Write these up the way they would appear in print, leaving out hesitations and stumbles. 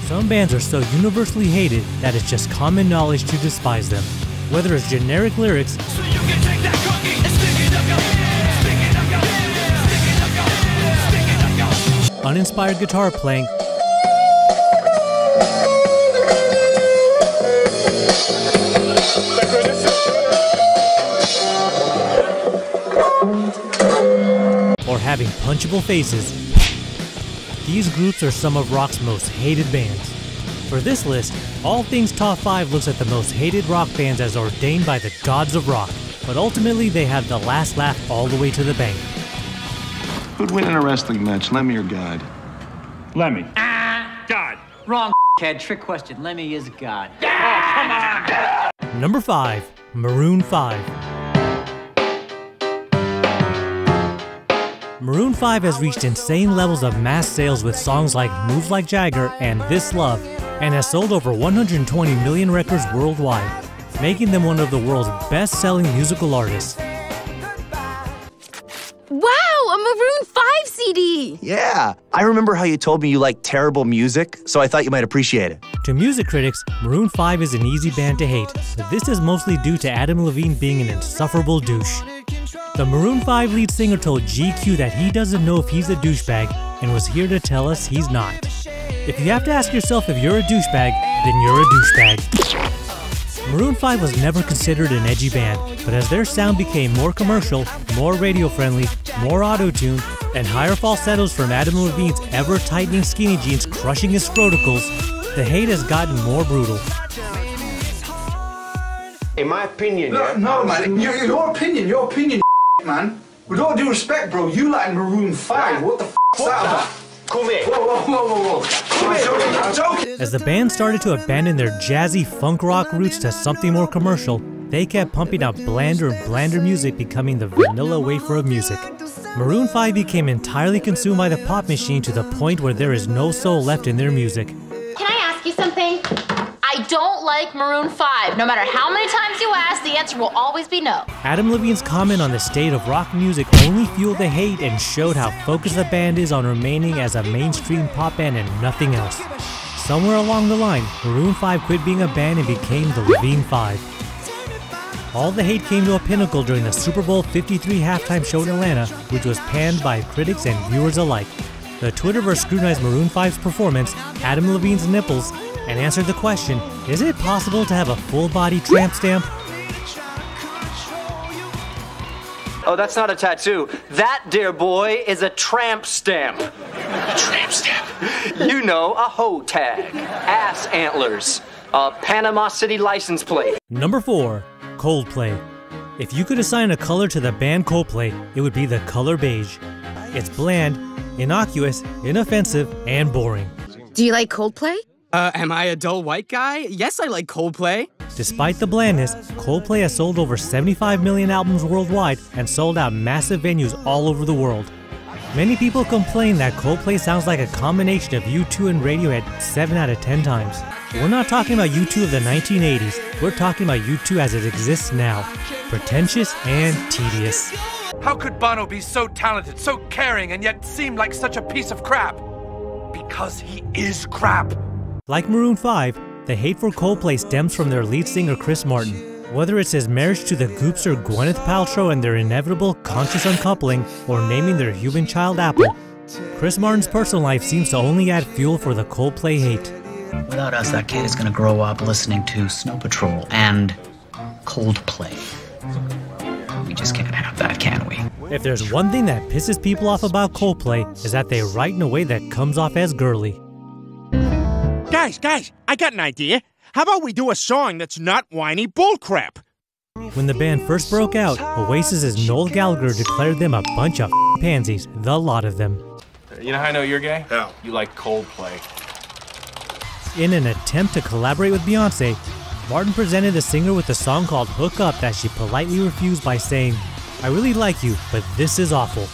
Some bands are so universally hated that it's just common knowledge to despise them. Whether it's generic lyrics, So you can take that cookie and stick it up your stick it up your uninspired guitar playing, or having punchable faces, these groups are some of rock's most hated bands. For this list, All Things Top 5 looks at the most hated rock bands as ordained by the gods of rock, but ultimately they have the last laugh all the way to the bank. Who'd win in a wrestling match, Lemmy or God? Lemmy. God. Wrong, kid. Trick question. Lemmy is God. Number 5. Maroon 5. Maroon 5 has reached insane levels of mass sales with songs like Moves Like Jagger and This Love, and has sold over 120 million records worldwide, making them one of the world's best-selling musical artists. Wow, a Maroon 5 CD! Yeah, I remember how you told me you like terrible music, so I thought you might appreciate it. To music critics, Maroon 5 is an easy band to hate, but this is mostly due to Adam Levine being an insufferable douche. The Maroon 5 lead singer told GQ that he doesn't know if he's a douchebag and was here to tell us he's not. If you have to ask yourself if you're a douchebag, then you're a douchebag. Maroon 5 was never considered an edgy band, but as their sound became more commercial, more radio-friendly, more auto-tuned, and higher falsettos from Adam Levine's ever-tightening skinny jeans crushing his scroticals, the hate has gotten more brutal. In my opinion, no, man, your opinion, man. With all due respect, bro, you like Maroon 5. What the f*** is that about? Come here. Whoa. I'm joking. As the band started to abandon their jazzy funk rock roots to something more commercial, they kept pumping out blander and blander music, becoming the vanilla wafer of music. Maroon 5 became entirely consumed by the pop machine to the point where there is no soul left in their music. Can I ask you something? I don't like Maroon 5. No matter how many times you ask, the answer will always be no. Adam Levine's comment on the state of rock music only fueled the hate and showed how focused the band is on remaining as a mainstream pop band and nothing else. Somewhere along the line, Maroon 5 quit being a band and became the Levine 5. All the hate came to a pinnacle during the Super Bowl 53 halftime show in Atlanta, which was panned by critics and viewers alike. The Twitterverse scrutinized Maroon 5's performance, Adam Levine's nipples, and answered the question, is it possible to have a full-body tramp stamp? Oh, that's not a tattoo. That, dear boy, is a tramp stamp. Tramp stamp. You know, a hoe tag, ass antlers, a Panama City license plate. Number 4. Coldplay. If you could assign a color to the band Coldplay, it would be the color beige. It's bland, innocuous, inoffensive, and boring. Do you like Coldplay? Am I a dull white guy? Yes, I like Coldplay. Despite the blandness, Coldplay has sold over 75 million albums worldwide and sold out massive venues all over the world. Many people complain that Coldplay sounds like a combination of U2 and Radiohead 7 out of 10 times. We're not talking about U2 of the 1980s, we're talking about U2 as it exists now. Pretentious and tedious. How could Bono be so talented, so caring, and yet seem like such a piece of crap? Because he is crap. Like Maroon 5, the hate for Coldplay stems from their lead singer Chris Martin. Whether it's his marriage to the goopster Gwyneth Paltrow and their inevitable conscious uncoupling, or naming their human child Apple, Chris Martin's personal life seems to only add fuel for the Coldplay hate. Without us, that kid is gonna grow up listening to Snow Patrol and Coldplay. We just can't have that, can we? If there's one thing that pisses people off about Coldplay, is that they write in a way that comes off as girly. Guys, I got an idea. How about we do a song that's not whiny bullcrap? When the band first broke out, Oasis's Noel Gallagher declared them a bunch of pansies, the lot of them. You know how I know you're gay? How? You like Coldplay. In an attempt to collaborate with Beyonce, Martin presented the singer with a song called Hook Up that she politely refused by saying, I really like you, but this is awful.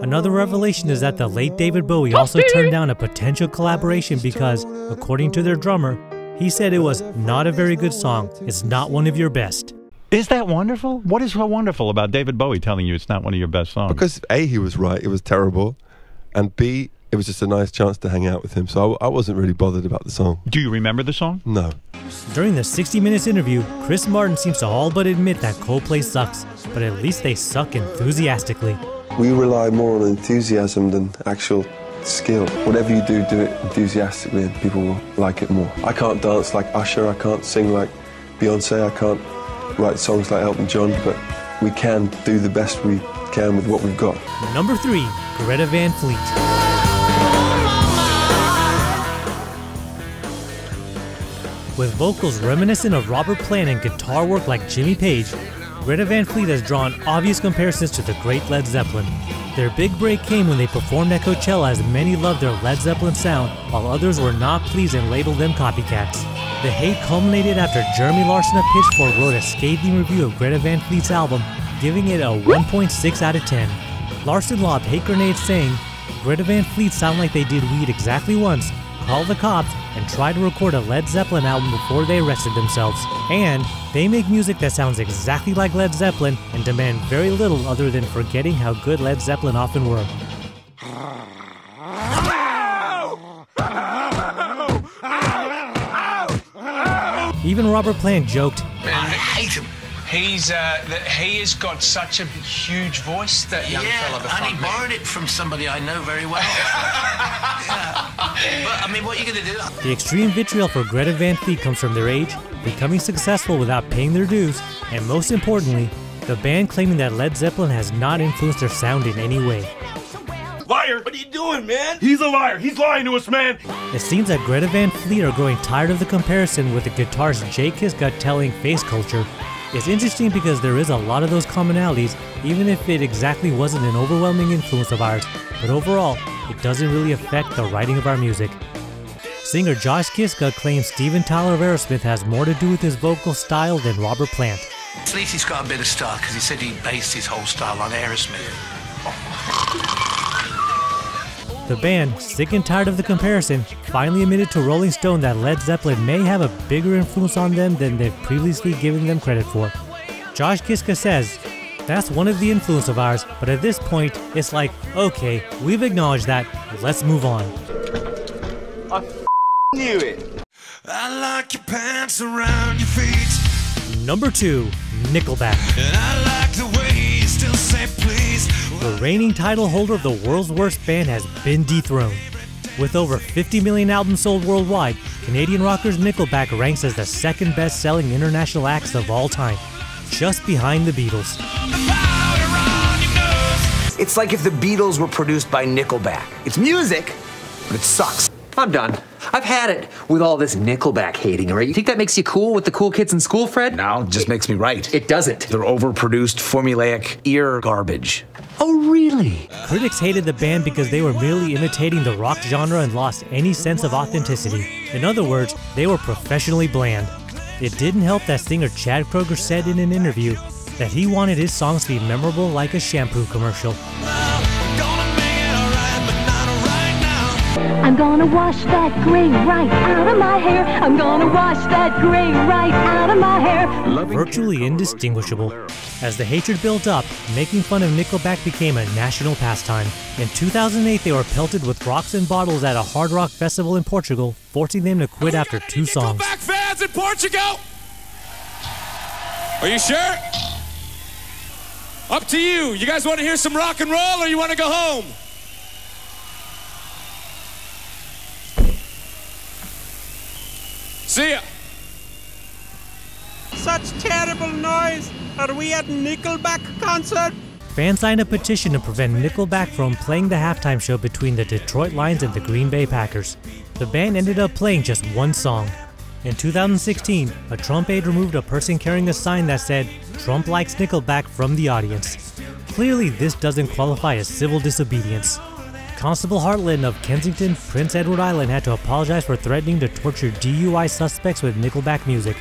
Another revelation is that the late David Bowie also turned down a potential collaboration because, according to their drummer, he said it was not a very good song, it's not one of your best. Is that wonderful? What is so wonderful about David Bowie telling you it's not one of your best songs? Because A, he was right, it was terrible, and B, it was just a nice chance to hang out with him, so I wasn't really bothered about the song. Do you remember the song? No. During the 60 Minutes interview, Chris Martin seems to all but admit that Coldplay sucks, but at least they suck enthusiastically. We rely more on enthusiasm than actual skill. Whatever you do, do it enthusiastically and people will like it more. I can't dance like Usher, I can't sing like Beyonce, I can't write songs like Elton John, but we can do the best we can with what we've got. Number 3, Greta Van Fleet. With vocals reminiscent of Robert Plant and guitar work like Jimmy Page, Greta Van Fleet has drawn obvious comparisons to the great Led Zeppelin. Their big break came when they performed at Coachella, as many loved their Led Zeppelin sound, while others were not pleased and labeled them copycats. The hate culminated after Jeremy Larson of Pitchfork wrote a scathing review of Greta Van Fleet's album, giving it a 1.6 out of 10. Larson lobbed hate grenades saying, "Greta Van Fleet sound like they did weed exactly once, called the cops, and tried to record a Led Zeppelin album before they arrested themselves. And they make music that sounds exactly like Led Zeppelin and demand very little other than forgetting how good Led Zeppelin often were." Even Robert Plant joked, "I hate him. He has got such a huge voice, that young fella before me. And he borrowed it from somebody I know very well." But, I mean, what are you going to do? The extreme vitriol for Greta Van Fleet comes from their age, becoming successful without paying their dues, and most importantly, the band claiming that Led Zeppelin has not influenced their sound in any way. Liar! What are you doing, man? He's a liar! He's lying to us, man! It seems that Greta Van Fleet are growing tired of the comparison with the guitar's J-Kiss gut-telling face culture. It's interesting because there is a lot of those commonalities, even if it exactly wasn't an overwhelming influence of ours, but overall, it doesn't really affect the writing of our music. Singer Josh Kiska claims Steven Tyler of Aerosmith has more to do with his vocal style than Robert Plant. At least he's got a bit of style, because he said he based his whole style on Aerosmith. The band, sick and tired of the comparison, finally admitted to Rolling Stone that Led Zeppelin may have a bigger influence on them than they've previously given them credit for. Josh Kiska says, "That's one of the influence of ours, but at this point, it's like, okay, we've acknowledged that, let's move on." I knew it. I like your pants around your feet. Number 2, Nickelback. And I like the way you still say please. The reigning title holder of the world's worst band has been dethroned. With over 50 million albums sold worldwide, Canadian rockers Nickelback ranks as the second best-selling international acts of all time, just behind the Beatles. It's like if the Beatles were produced by Nickelback. It's music, but it sucks. I'm done. I've had it with all this Nickelback hating, all right? You think that makes you cool with the cool kids in school, Fred? No, it just makes me right. It doesn't. They're overproduced, formulaic ear garbage. Oh, really? Critics hated the band because they were merely imitating the rock genre and lost any sense of authenticity. In other words, they were professionally bland. It didn't help that singer Chad Kroeger said in an interview that he wanted his songs to be memorable like a shampoo commercial. I'm gonna wash that gray right out of my hair. I'm gonna wash that gray right out of my hair. Virtually indistinguishable. As the hatred built up, making fun of Nickelback became a national pastime. In 2008, they were pelted with rocks and bottles at a hard rock festival in Portugal, forcing them to quit after 2 songs. Nickelback fans in Portugal! Are you sure? Up to you. You guys want to hear some rock and roll, or you want to go home? See ya. Such terrible noise. Are we at Nickelback concert? Fans signed a petition to prevent Nickelback from playing the halftime show between the Detroit Lions and the Green Bay Packers. The band ended up playing just 1 song. In 2016, a Trump aide removed a person carrying a sign that said, "Trump likes Nickelback" from the audience. Clearly, this doesn't qualify as civil disobedience. Constable Hartland of Kensington, Prince Edward Island had to apologize for threatening to torture DUI suspects with Nickelback music,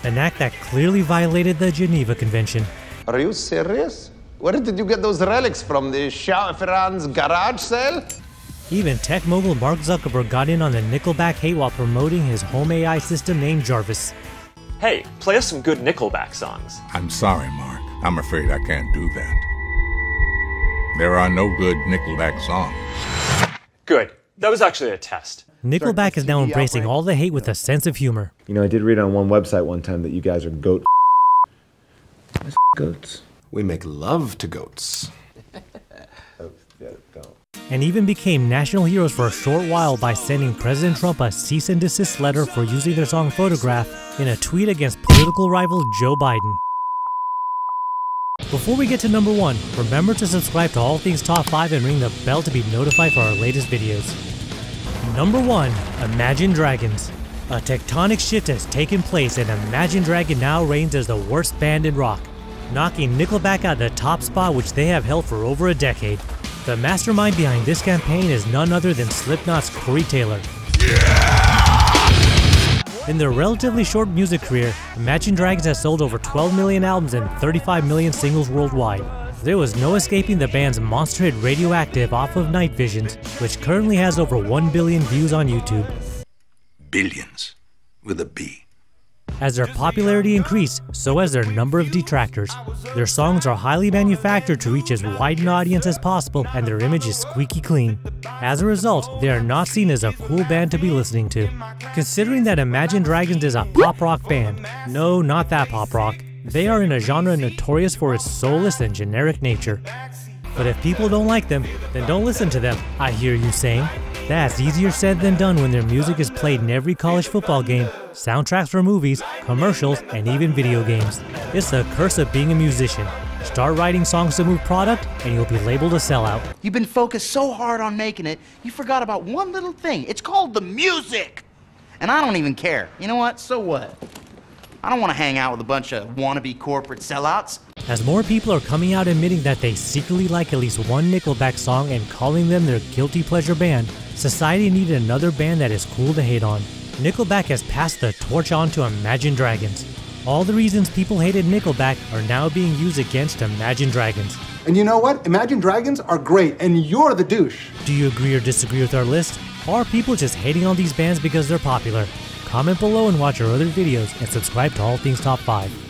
an act that clearly violated the Geneva Convention. Are you serious? Where did you get those relics from? The Ferran's garage sale? Even tech mogul Mark Zuckerberg got in on the Nickelback hate while promoting his home AI system named Jarvis. Hey, play us some good Nickelback songs. I'm sorry, Mark. I'm afraid I can't do that. There are no good Nickelback songs. Good. That was actually a test. Nickelback is now embracing all the hate with a sense of humor. You know, I did read on one website one time that you guys are goat goats. We make love to goats. And even became national heroes for a short while by sending President Trump a cease and desist letter for using their song Photograph in a tweet against political rival Joe Biden. Before we get to number 1, remember to subscribe to All Things Top 5 and ring the bell to be notified for our latest videos. Number 1, Imagine Dragons. A tectonic shift has taken place and Imagine Dragon now reigns as the worst band in rock, knocking Nickelback out of the top spot which they have held for over a decade. The mastermind behind this campaign is none other than Slipknot's Corey Taylor. In their relatively short music career, Imagine Dragons has sold over 12 million albums and 35 million singles worldwide. There was no escaping the band's monster hit Radioactive off of Night Visions, which currently has over 1 billion views on YouTube. Billions. With a B. As their popularity increased, so has their number of detractors. Their songs are highly manufactured to reach as wide an audience as possible, and their image is squeaky clean. As a result, they are not seen as a cool band to be listening to. Considering that Imagine Dragons is a pop rock band, no, not that pop rock, they are in a genre notorious for its soulless and generic nature. But if people don't like them, then don't listen to them, I hear you saying. That's easier said than done when their music is played in every college football game, soundtracks for movies, commercials, and even video games. It's the curse of being a musician. Start writing songs to move product, and you'll be labeled a sellout. You've been focused so hard on making it, you forgot about one little thing. It's called the music. And I don't even care. You know what? So what? I don't want to hang out with a bunch of wannabe corporate sellouts. As more people are coming out admitting that they secretly like at least one Nickelback song and calling them their guilty pleasure band, society needed another band that is cool to hate on. Nickelback has passed the torch on to Imagine Dragons. All the reasons people hated Nickelback are now being used against Imagine Dragons. And you know what? Imagine Dragons are great, and you're the douche. Do you agree or disagree with our list? Or are people just hating on these bands because they're popular? Comment below and watch our other videos, and subscribe to All Things Top 5.